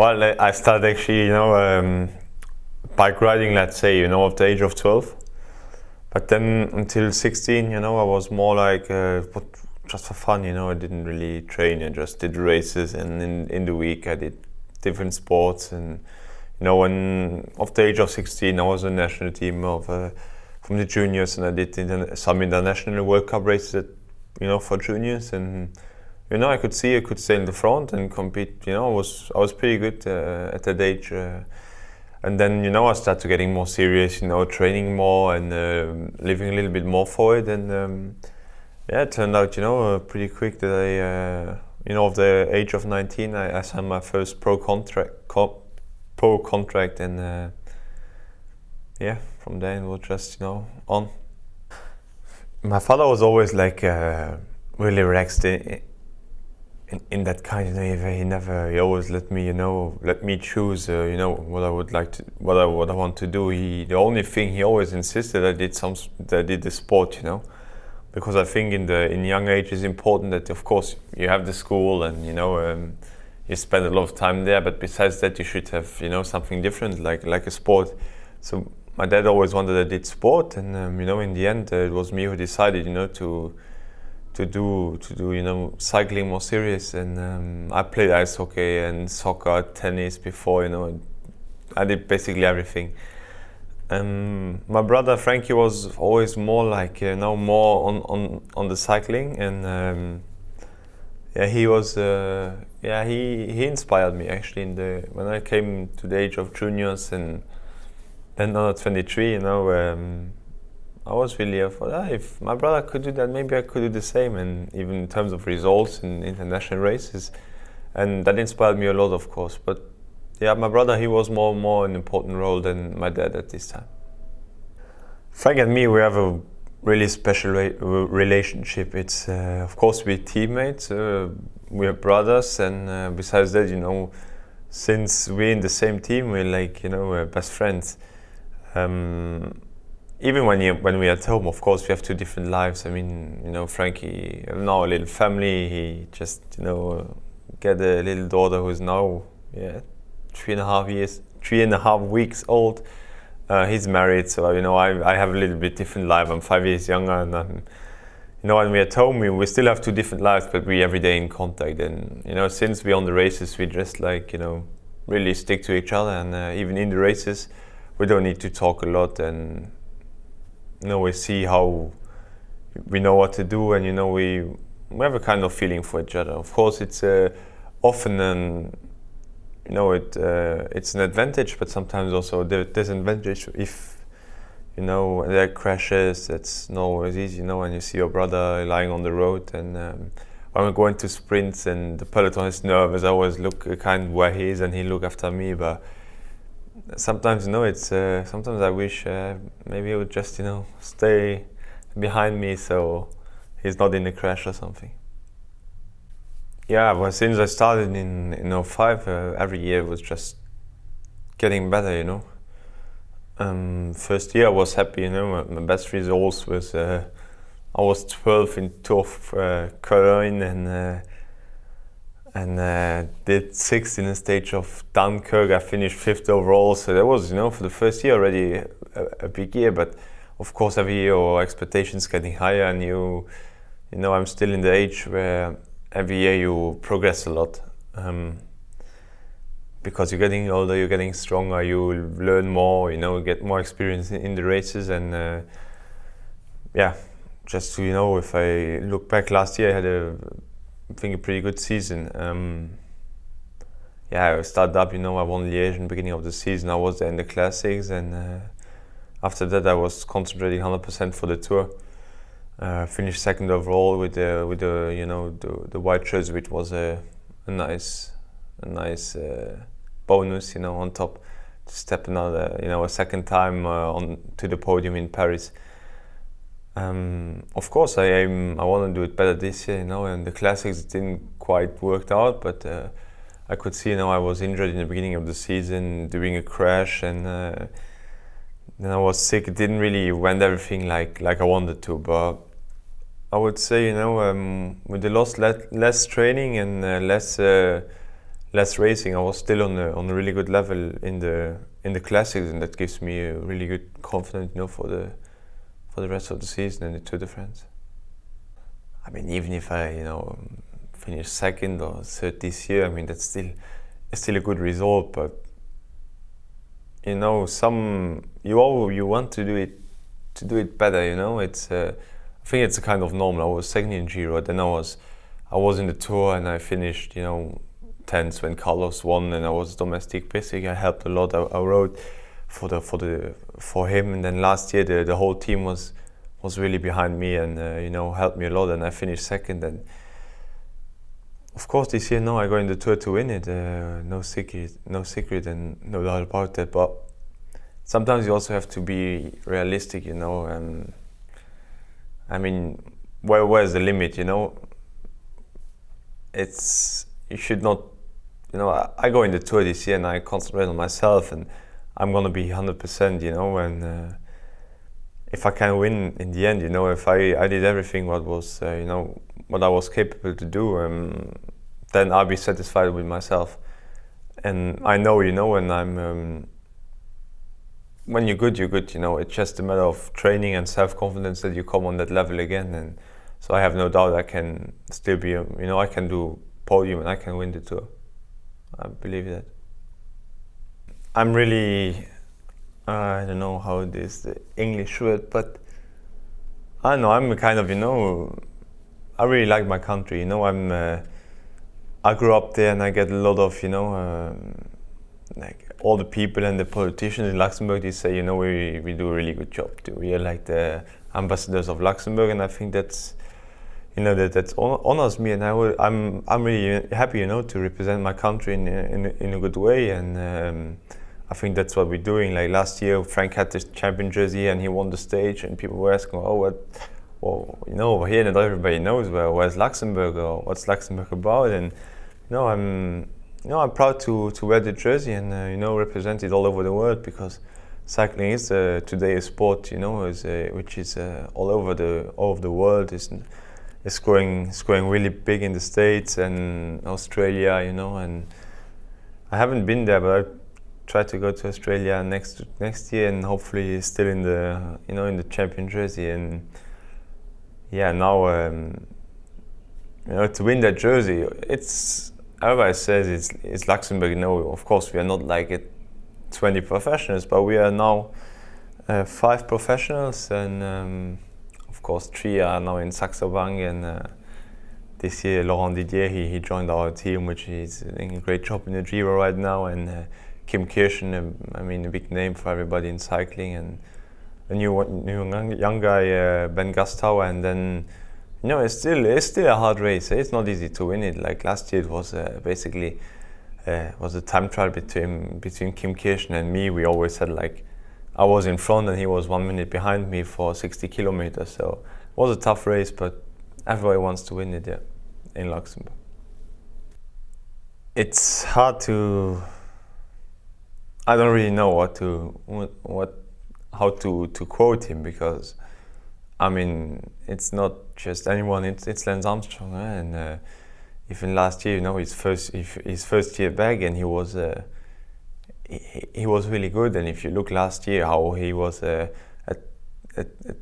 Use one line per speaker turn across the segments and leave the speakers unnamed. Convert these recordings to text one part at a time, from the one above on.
Well, I started actually, bike riding, let's say, at the age of 12. But then until 16, I was more like just for fun, I didn't really train. I just did races, and in the week I did different sports. And when of the age of 16, I was in the national team of from the juniors, and I did some international World Cup races, for juniors. And I could stay in the front and compete. I was pretty good at that age. And then I started getting more serious, training more and living a little bit more for it. And it turned out, pretty quick that of the age of 19, I signed my first pro contract, and from there it was just on. My father was always like really relaxed in that kind of way. He always let me choose what I would like to, what I want to do. The only thing he always insisted I did the sport, because I think in young age it's important that of course you have the school and you spend a lot of time there, but besides that you should have something different like a sport. So my dad always wanted I did sport, and in the end it was me who decided to do cycling more serious. And I played ice hockey and soccer, tennis before. I did basically everything. My brother Frankie was always more like more on the cycling, and he was he inspired me actually when I came to the age of juniors and then under 23. I was really thought, if my brother could do that, maybe I could do the same, and even in terms of results in international races, and that inspired me a lot, of course. But my brother, he was more an important role than my dad at this time. Frank and me, we have a really special relationship. It's of course we're teammates, we're brothers, and besides that, since we're in the same team, we're like we're best friends. Even when we're at home, of course, we have two different lives. I mean, Frankie, now a little family. He just, get a little daughter who's now, 3.5 weeks old. He's married, so I have a little bit different life. I'm 5 years younger, and when we're at home, we still have two different lives, but we every day in contact. And since we're on the races, we just really stick to each other, and even in the races, we don't need to talk a lot, and we see how we know what to do, and we have a kind of feeling for each other. Of course, it's often it's an advantage, but sometimes also a disadvantage if there are crashes. That's not always easy. When you see your brother lying on the road, and when we're going to sprints and the peloton is nervous, I always look kind where he is, and he look after me. But sometimes it's sometimes I wish maybe he would just stay behind me so he's not in a crash or something. Well, since I started in 05, every year was just getting better. First year I was happy. My best results was I was 12 in Tour of California, and did 6th in the stage of Dunkirk. I finished 5th overall, so that was for the first year already a big year. But of course every year your expectations getting higher, and I'm still in the age where every year you progress a lot, because you're getting older, you're getting stronger, you learn more, get more experience in the races. And just to if I look back last year, I had I think a pretty good season. I started up, I won Liège in the beginning of the season. I was there in the classics, and after that I was concentrating 100% for the Tour. Finished 2nd overall with the white shirts, which was a nice bonus, on top, to step another, a second time on to the podium in Paris. Of course, I want to do it better this year, and the classics didn't quite work out, but I could see, I was injured in the beginning of the season during a crash, and then I was sick. It didn't really went everything like I wanted to, but I would say, with the less training and less less racing, I was still on a really good level in the classics, and that gives me a really good confidence, for the rest of the season and the Tour de France. I mean, even if I finish second or third this year, I mean it's still a good result, but you want to do it better. It's I think it's a kind of normal. I was second in Giro, then I was in the Tour, and I finished 10th when Carlos won, and I was domestic. Basically, I helped a lot. I rode for him, and then last year the whole team was really behind me, and helped me a lot, and I finished second. And of course, this year, I go in the Tour to win it. No secret, and no doubt about that. But sometimes you also have to be realistic, I mean, where's the limit? You should not. I go in the Tour this year, and I concentrate on myself, and I'm gonna be 100%. And if I can win in the end, if I did everything what was what I was capable to do, then I'll be satisfied with myself. And I know, when you're good, you're good. It's just a matter of training and self-confidence that you come on that level again. And so I have no doubt I can still be, I can do podium and I can win the Tour. I believe that. I'm really, I don't know how it is, the English word, but I don't know, I'm a kind of, I really like my country. I grew up there, and I get a lot of, like all the people and the politicians in Luxembourg, they say, we do a really good job too. We are like the ambassadors of Luxembourg, and I think that's, that honors me, and I'm really happy, to represent my country in a good way, and I think that's what we're doing. Like last year, Frank had this champion jersey, and he won the stage, and people were asking, over here, not everybody knows where's Luxembourg, or what's Luxembourg about, and I'm proud to wear the jersey and represent it all over the world, because cycling is today a sport, which is all over the world. It's growing really big in the States and Australia, and I haven't been there, but I try to go to Australia next year, and hopefully still in the champion jersey. And yeah, now to win that jersey, everybody says it's Luxembourg. Of course we are not like 20 professionals, but we are now 5 professionals, and of course 3 are now in Saxo Bank, and this year Laurent Didier he joined our team, which is doing a great job in the Giro right now, and Kim Kirchen, a big name for everybody in cycling, and a new young guy, Ben Gastauer, and then it's still a hard race. It's not easy to win it. Like last year, it was basically was a time trial between Kim Kirchen and me. We always said like I was in front and he was 1 minute behind me for 60 kilometers. So it was a tough race, but everybody wants to win it, in Luxembourg. It's hard to. I don't really know how to quote him, because it's not just anyone. It's Lance Armstrong, and even last year, his first year back, and he was really good. And if you look last year, how he was at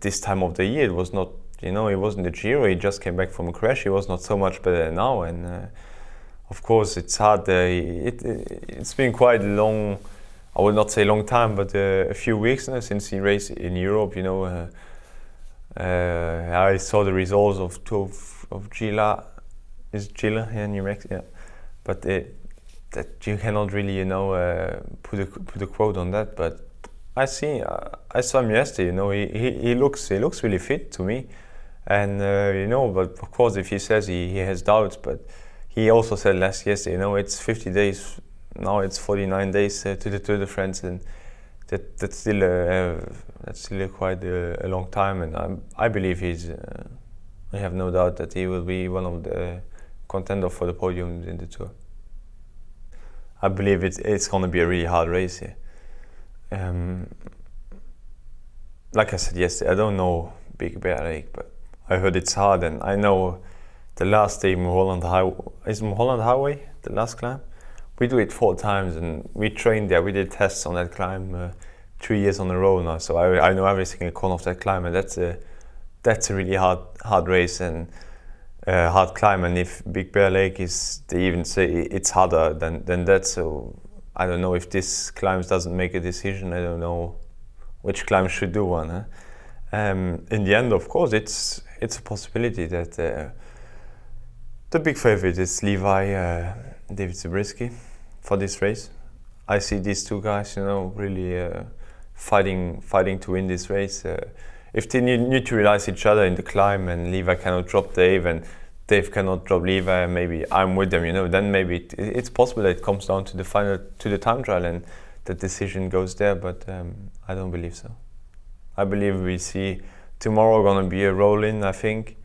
this time of the year, it was not. He wasn't the Giro. He just came back from a crash. He was not so much better now, and of course it's hard. It's been quite long. I would not say long time, but a few weeks now since he raced in Europe. I saw the results of Gila. Is Gila here in New Mexico? Yeah, but that you cannot really put a quote on that. But I saw him yesterday. He looks really fit to me, and But of course, if he says he has doubts, but he also said yesterday. It's 50 days. Now it's 49 days to the Tour de France, and that's still quite a long time. And I believe I have no doubt that he will be one of the contenders for the podium in the Tour. I believe it's going to be a really hard race here. Like I said yesterday, I don't know Big Bear Lake, but I heard it's hard, and I know the last day Mulholland Highway, the last climb, we do it 4 times, and we trained there. We did tests on that climb 3 years on a row now, so I know every single corner of that climb, and that's a really hard race and hard climb. And if Big Bear Lake is, they even say it's harder than that. So I don't know if this climb doesn't make a decision. I don't know which climb should do one. Huh? In the end, of course, it's a possibility that the big favorite is Levi David Zabriskie for this race. I see these 2 guys, really fighting to win this race. If they neutralize each other in the climb, and Levi cannot drop Dave, and Dave cannot drop Levi, maybe I'm with them, then maybe it's possible that it comes down to the final, to the time trial, and the decision goes there. But I don't believe so. I believe we see tomorrow gonna be a roll-in, I think.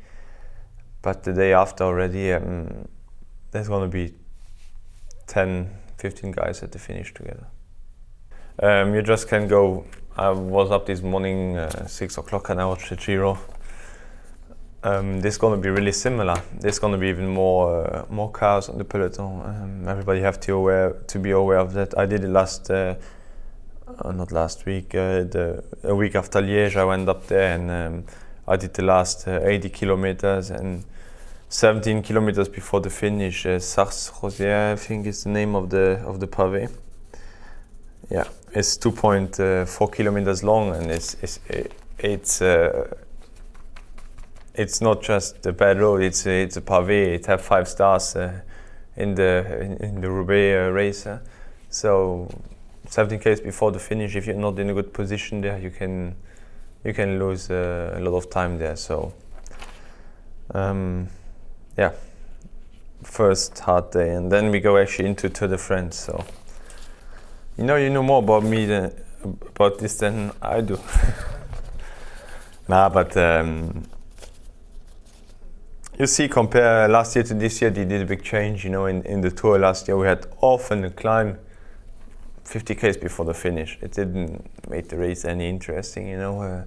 But the day after already, there's gonna be 10, 15 guys at the finish together. You just can go. I was up this morning, 6 o'clock, and I watched the Giro. This is gonna be really similar. There's gonna be even more cars on the peloton. Everybody have to be aware of that. I did it not last week, a week after Liège. I went up there, and I did the last 80 kilometers, and 17 kilometers before the finish, Sars-Rosière, I think is the name of the pavé. Yeah, it's 2.4 kilometers long, and it's not just a bad road. It's a pavé. It have 5 stars in the Roubaix race. So 17 km before the finish, if you're not in a good position there, you can lose a lot of time there. So yeah, first hard day, and then we go actually into Tour de France. So you know more about me about this than I do. Nah, but you see, compare last year to this year, they did a big change. In the Tour last year, we had often a climb 50 km before the finish. It didn't make the race any interesting. No,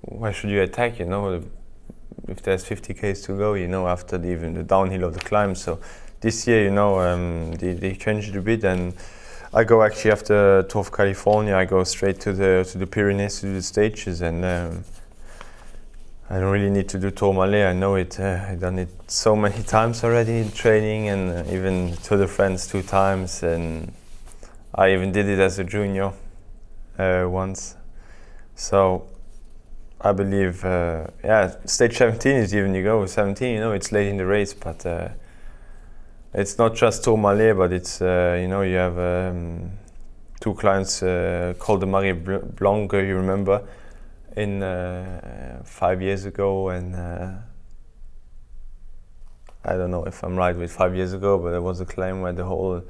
why should you attack? If there's 50 km to go, after even the downhill of the climb. So this year, they changed it a bit, and I go actually after Tour of California. I go straight to the Pyrenees, to the stages, and I don't really need to do Tourmalet. I know it. I've done it so many times already in training, and even Tour de France 2 times, and I even did it as a junior once. So I believe, stage 17 is even, you go 17, it's late in the race, but it's not just Tourmalet, but it's, you have 2 clients called the Marie Blanc, you remember, in 5 years ago, and I don't know if I'm right with 5 years ago, but there was a climb where the whole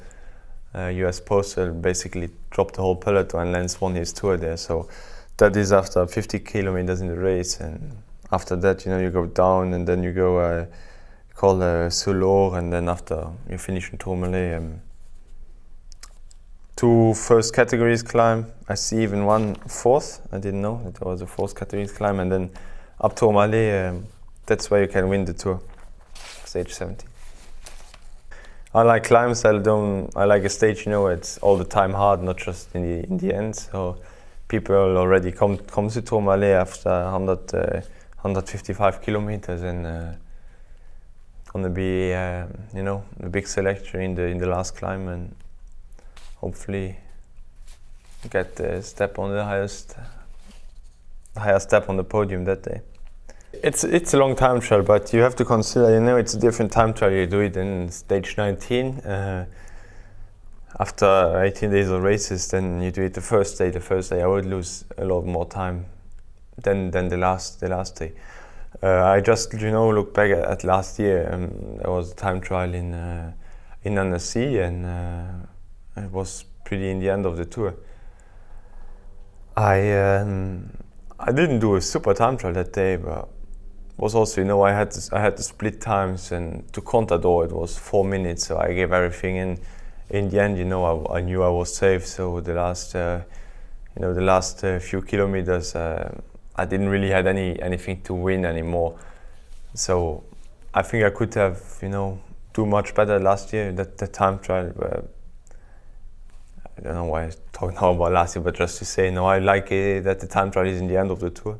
US Postal basically dropped the whole peloton, and Lance won his tour there. So that is after 50 kilometers in the race, and after that, you go down, and then you go call Soulor, and then after you finish in Tourmalet. 2 first categories climb. I see even 1 fourth. I didn't know that there was a 4th categories climb, and then up Tourmalet. That's where you can win the tour, stage 17. I like climbs. I like a stage. It's all the time hard, not just in the end. So people already come to Tourmalet after 155 kilometers, and gonna be a big selection in the last climb, and hopefully get the step on the highest step on the podium that day. It's a long time trial, but you have to consider, it's a different time trial. You do it in stage 19. After 18 days of races, then you do it the first day. The first day I would lose a lot more time than the last day. I just look back at last year. There was a time trial in Annecy, and it was pretty in the end of the tour. I didn't do a super time trial that day, but was also I had to split times, and to Contador it was 4 minutes, so I gave everything in the end. I knew I was safe, so the last few kilometers I didn't really had anything to win anymore. So I think I could have do much better last year. That the time trial, I don't know why I talk now about last year, but just to say, no, I like it that the time trial is in the end of the tour.